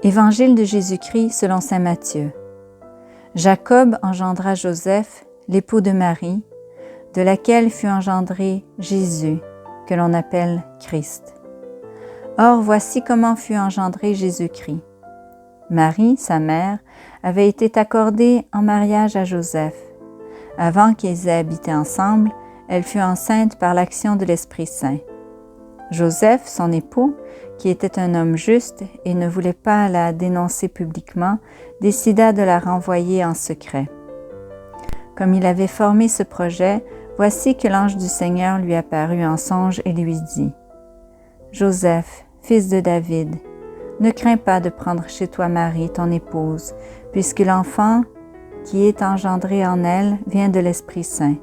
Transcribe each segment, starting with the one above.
Évangile de Jésus-Christ selon saint Matthieu. Jacob engendra Joseph, l'époux de Marie, de laquelle fut engendré Jésus, que l'on appelle Christ. Or, voici comment fut engendré Jésus-Christ. Marie, sa mère, avait été accordée en mariage à Joseph. Avant qu'ils aient habité ensemble, elle fut enceinte par l'action de l'Esprit Saint. Joseph, son époux, qui était un homme juste et ne voulait pas la dénoncer publiquement, décida de la renvoyer en secret. Comme il avait formé ce projet, voici que l'ange du Seigneur lui apparut en songe et lui dit : « Joseph, fils de David, ne crains pas de prendre chez toi Marie, ton épouse, puisque l'enfant qui est engendré en elle vient de l'Esprit Saint.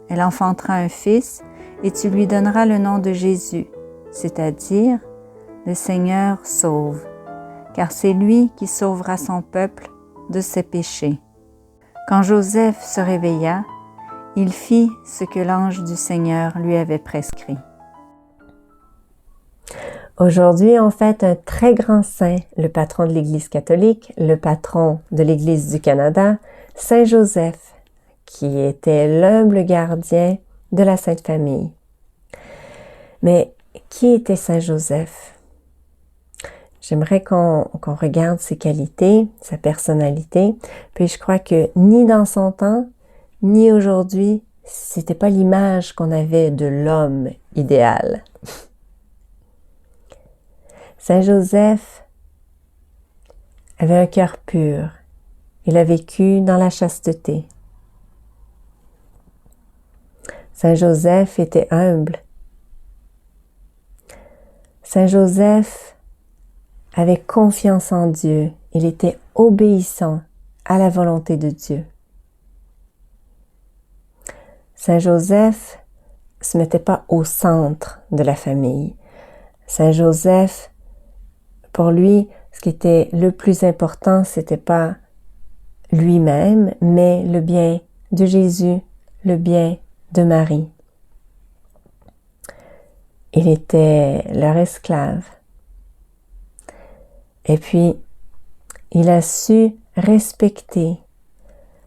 Elle enfantera un fils, et tu lui donneras le nom de Jésus, c'est-à-dire le Seigneur sauve, car c'est lui qui sauvera son peuple de ses péchés. » Quand Joseph se réveilla, il fit ce que l'ange du Seigneur lui avait prescrit. Aujourd'hui, on fête un très grand saint, le patron de l'Église catholique, le patron de l'Église du Canada, Saint Joseph, qui était l'humble gardien de la Sainte Famille. Mais qui était Saint Joseph? J'aimerais qu'on regarde ses qualités, sa personnalité, puis je crois que ni dans son temps, ni aujourd'hui, c'était pas l'image qu'on avait de l'homme idéal. Saint Joseph avait un cœur pur. Il a vécu dans la chasteté. Saint Joseph était humble. Saint Joseph avait confiance en Dieu. Il était obéissant à la volonté de Dieu. Saint Joseph ne se mettait pas au centre de la famille. Saint Joseph, pour lui, ce qui était le plus important, c'était pas lui-même, mais le bien de Jésus, le bien de Marie. Il était leur esclave. Et puis, il a su respecter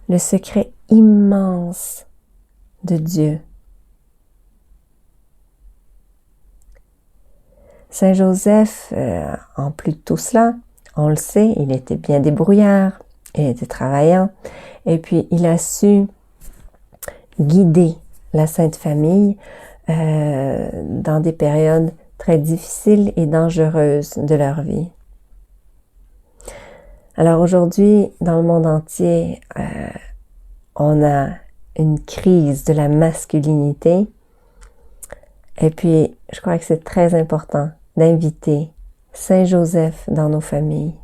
le secret immense de Dieu. Saint Joseph, en plus de tout cela, on le sait, il était bien débrouillard, il était travaillant, et puis il a su guider la Sainte Famille dans des périodes très difficiles et dangereuses de leur vie. Alors aujourd'hui, dans le monde entier, on a une crise de la masculinité, et puis je crois que c'est très important d'inviter Saint Joseph dans nos familles.